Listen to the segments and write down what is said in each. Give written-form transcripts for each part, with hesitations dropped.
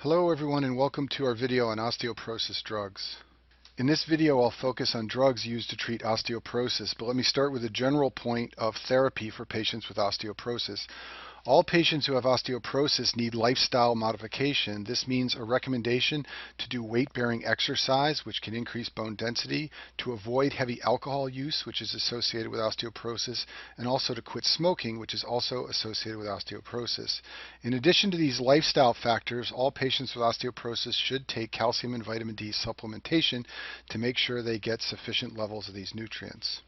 Hello everyone and welcome to our video on osteoporosis drugs. In this video I'll focus on drugs used to treat osteoporosis, but let me start with a general point of therapy for patients with osteoporosis. All patients who have osteoporosis need lifestyle modification. This means a recommendation to do weight-bearing exercise, which can increase bone density, to avoid heavy alcohol use, which is associated with osteoporosis, and also to quit smoking, which is also associated with osteoporosis. In addition to these lifestyle factors, all patients with osteoporosis should take calcium and vitamin D supplementation to make sure they get sufficient levels of these nutrients.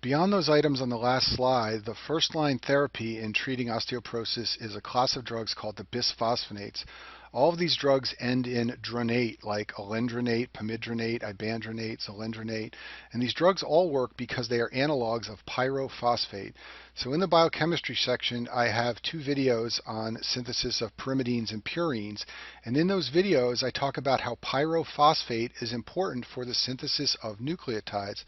Beyond those items on the last slide, the first-line therapy in treating osteoporosis is a class of drugs called the bisphosphonates. All of these drugs end in dronate, like alendronate, pamidronate, ibandronate, zolendronate, and these drugs all work because they are analogs of pyrophosphate. So in the biochemistry section, I have two videos on synthesis of pyrimidines and purines, and in those videos I talk about how pyrophosphate is important for the synthesis of nucleotides.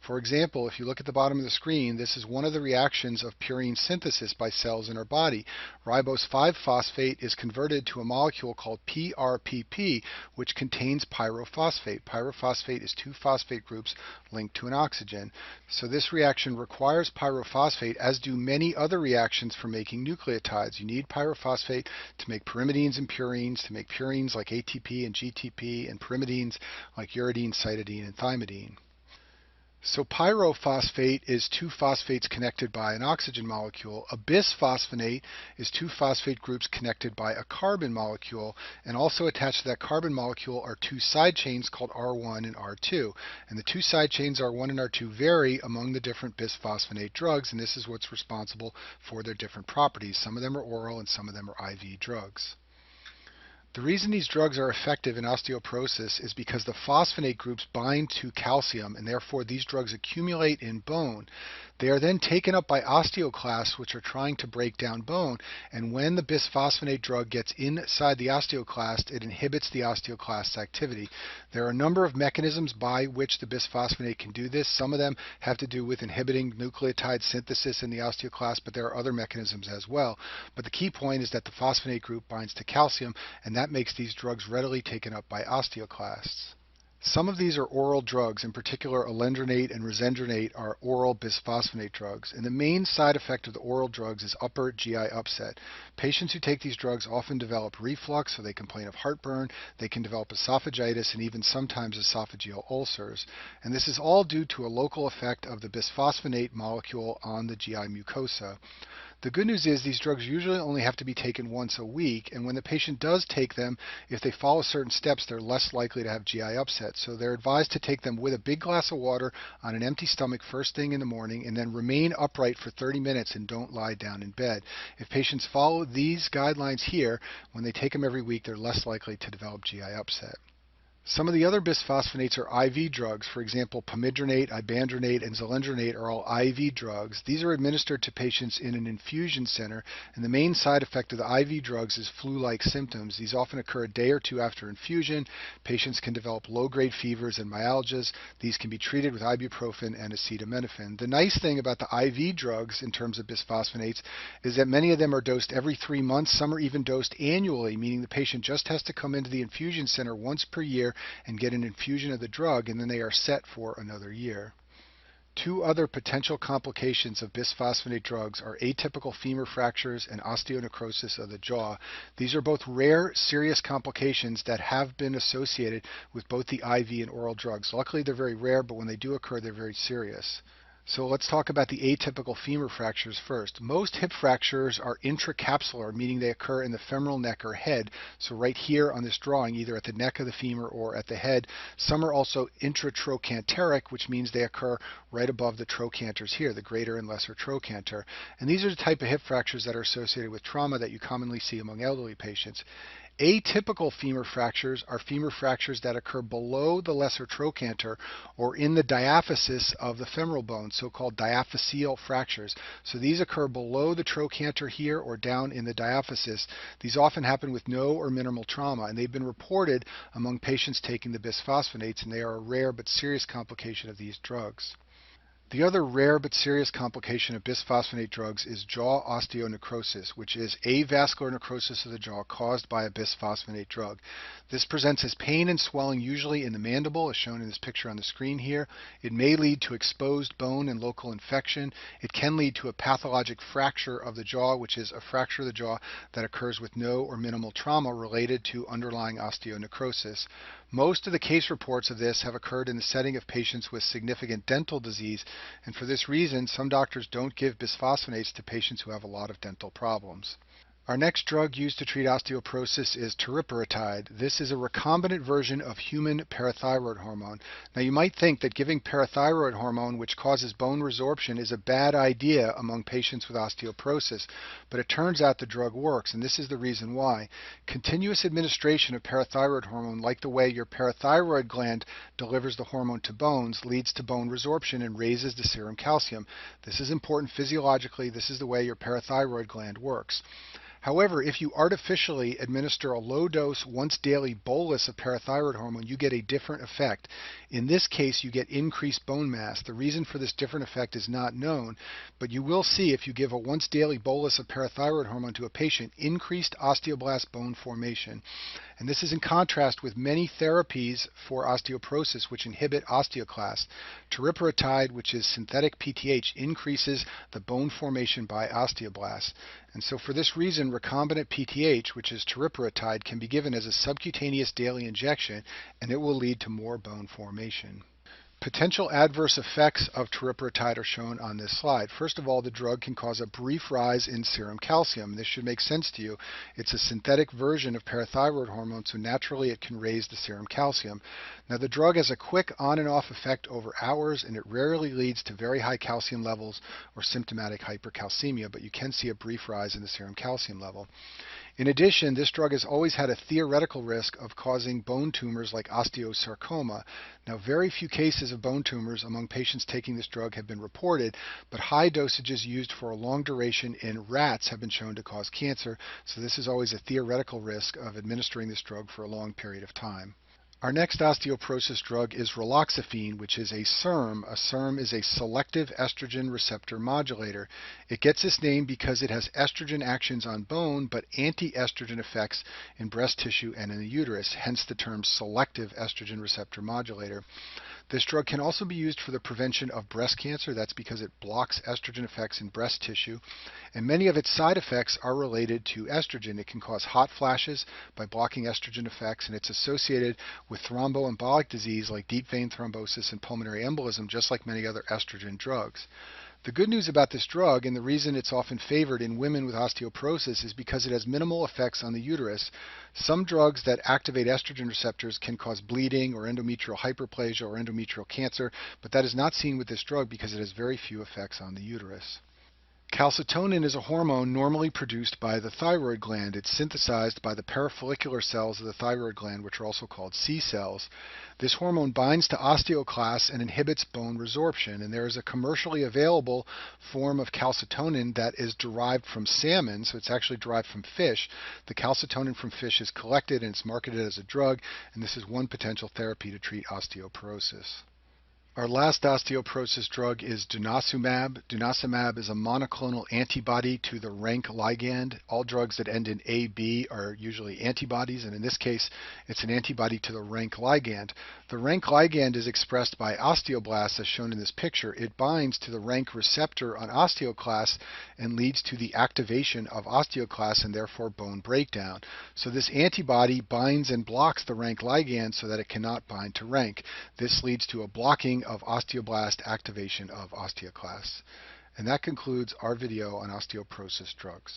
For example, if you look at the bottom of the screen, this is one of the reactions of purine synthesis by cells in our body. Ribose 5-phosphate is converted to a molecule called PRPP, which contains pyrophosphate. Pyrophosphate is two phosphate groups linked to an oxygen. So this reaction requires pyrophosphate, as do many other reactions for making nucleotides. You need pyrophosphate to make pyrimidines and purines, to make purines like ATP and GTP, and pyrimidines like uridine, cytidine, and thymidine. So pyrophosphate is two phosphates connected by an oxygen molecule. A bisphosphonate is two phosphate groups connected by a carbon molecule, and also attached to that carbon molecule are two side chains called R1 and R2. And the two side chains R1 and R2 vary among the different bisphosphonate drugs, and this is what's responsible for their different properties. Some of them are oral and some of them are IV drugs. The reason these drugs are effective in osteoporosis is because the phosphonate groups bind to calcium, and therefore these drugs accumulate in bone. They are then taken up by osteoclasts, which are trying to break down bone, and when the bisphosphonate drug gets inside the osteoclast, it inhibits the osteoclast's activity. There are a number of mechanisms by which the bisphosphonate can do this. Some of them have to do with inhibiting nucleotide synthesis in the osteoclast, but there are other mechanisms as well. But the key point is that the phosphonate group binds to calcium, and that makes these drugs readily taken up by osteoclasts. Some of these are oral drugs. In particular, alendronate and risendronate are oral bisphosphonate drugs. And the main side effect of the oral drugs is upper GI upset. Patients who take these drugs often develop reflux, so they complain of heartburn. They can develop esophagitis and even sometimes esophageal ulcers. And this is all due to a local effect of the bisphosphonate molecule on the GI mucosa. The good news is these drugs usually only have to be taken once a week, and when the patient does take them, if they follow certain steps, they're less likely to have GI upset. So they're advised to take them with a big glass of water on an empty stomach first thing in the morning, and then remain upright for 30 minutes and don't lie down in bed. If patients follow these guidelines here, when they take them every week, they're less likely to develop GI upset. Some of the other bisphosphonates are IV drugs. For example, pamidronate, ibandronate, and zolendronate are all IV drugs. These are administered to patients in an infusion center, and the main side effect of the IV drugs is flu-like symptoms. These often occur a day or two after infusion. Patients can develop low-grade fevers and myalgias. These can be treated with ibuprofen and acetaminophen. The nice thing about the IV drugs in terms of bisphosphonates is that many of them are dosed every 3 months. Some are even dosed annually, meaning the patient just has to come into the infusion center once per year and get an infusion of the drug, and then they are set for another year. Two other potential complications of bisphosphonate drugs are atypical femur fractures and osteonecrosis of the jaw. These are both rare, serious complications that have been associated with both the IV and oral drugs. Luckily, they're very rare, but when they do occur, they're very serious. So let's talk about the atypical femur fractures first. Most hip fractures are intracapsular, meaning they occur in the femoral neck or head. So right here on this drawing, either at the neck of the femur or at the head. Some are also intratrochanteric, which means they occur right above the trochanters here, the greater and lesser trochanter. And these are the type of hip fractures that are associated with trauma that you commonly see among elderly patients. Atypical femur fractures are femur fractures that occur below the lesser trochanter or in the diaphysis of the femoral bone, so-called diaphyseal fractures. So these occur below the trochanter here or down in the diaphysis. These often happen with no or minimal trauma, and they've been reported among patients taking the bisphosphonates, and they are a rare but serious complication of these drugs. The other rare but serious complication of bisphosphonate drugs is jaw osteonecrosis, which is avascular necrosis of the jaw caused by a bisphosphonate drug. This presents as pain and swelling usually in the mandible, as shown in this picture on the screen here. It may lead to exposed bone and local infection. It can lead to a pathologic fracture of the jaw, which is a fracture of the jaw that occurs with no or minimal trauma related to underlying osteonecrosis. Most of the case reports of this have occurred in the setting of patients with significant dental disease, and for this reason, some doctors don't give bisphosphonates to patients who have a lot of dental problems. Our next drug used to treat osteoporosis is teriparatide. This is a recombinant version of human parathyroid hormone. Now you might think that giving parathyroid hormone, which causes bone resorption, is a bad idea among patients with osteoporosis, but it turns out the drug works, and this is the reason why. Continuous administration of parathyroid hormone, like the way your parathyroid gland delivers the hormone to bones, leads to bone resorption and raises the serum calcium. This is important physiologically. This is the way your parathyroid gland works. However, if you artificially administer a low-dose, once-daily bolus of parathyroid hormone, you get a different effect. In this case, you get increased bone mass. The reason for this different effect is not known, but you will see if you give a once-daily bolus of parathyroid hormone to a patient, increased osteoblast bone formation. And this is in contrast with many therapies for osteoporosis which inhibit osteoclast. Teriparatide, which is synthetic PTH, increases the bone formation by osteoblasts. And so for this reason, recombinant PTH, which is teriparatide, can be given as a subcutaneous daily injection, and it will lead to more bone formation. Potential adverse effects of teriparatide are shown on this slide. First of all, the drug can cause a brief rise in serum calcium. This should make sense to you. It's a synthetic version of parathyroid hormone, so naturally it can raise the serum calcium. Now, the drug has a quick on and off effect over hours, and it rarely leads to very high calcium levels or symptomatic hypercalcemia, but you can see a brief rise in the serum calcium level. In addition, this drug has always had a theoretical risk of causing bone tumors like osteosarcoma. Now, very few cases of bone tumors among patients taking this drug have been reported, but high dosages used for a long duration in rats have been shown to cause cancer, so this is always a theoretical risk of administering this drug for a long period of time. Our next osteoporosis drug is raloxifene, which is a SERM. A SERM is a selective estrogen receptor modulator. It gets this name because it has estrogen actions on bone, but anti-estrogen effects in breast tissue and in the uterus, hence the term selective estrogen receptor modulator. This drug can also be used for the prevention of breast cancer. That's because it blocks estrogen effects in breast tissue. And many of its side effects are related to estrogen. It can cause hot flashes by blocking estrogen effects, and it's associated with thromboembolic disease like deep vein thrombosis and pulmonary embolism, just like many other estrogen drugs. The good news about this drug, and the reason it's often favored in women with osteoporosis, is because it has minimal effects on the uterus. Some drugs that activate estrogen receptors can cause bleeding or endometrial hyperplasia or endometrial cancer, but that is not seen with this drug because it has very few effects on the uterus. Calcitonin is a hormone normally produced by the thyroid gland. It's synthesized by the parafollicular cells of the thyroid gland, which are also called C cells. This hormone binds to osteoclasts and inhibits bone resorption. And there is a commercially available form of calcitonin that is derived from salmon, so it's actually derived from fish. The calcitonin from fish is collected and it's marketed as a drug, and this is one potential therapy to treat osteoporosis. Our last osteoporosis drug is denosumab. Denosumab is a monoclonal antibody to the rank ligand. All drugs that end in AB are usually antibodies, and in this case, it's an antibody to the rank ligand. The rank ligand is expressed by osteoblasts, as shown in this picture. It binds to the rank receptor on osteoclasts and leads to the activation of osteoclasts and therefore bone breakdown. So this antibody binds and blocks the rank ligand so that it cannot bind to rank. This leads to a blocking of osteoblast activation of osteoclasts. And that concludes our video on osteoporosis drugs.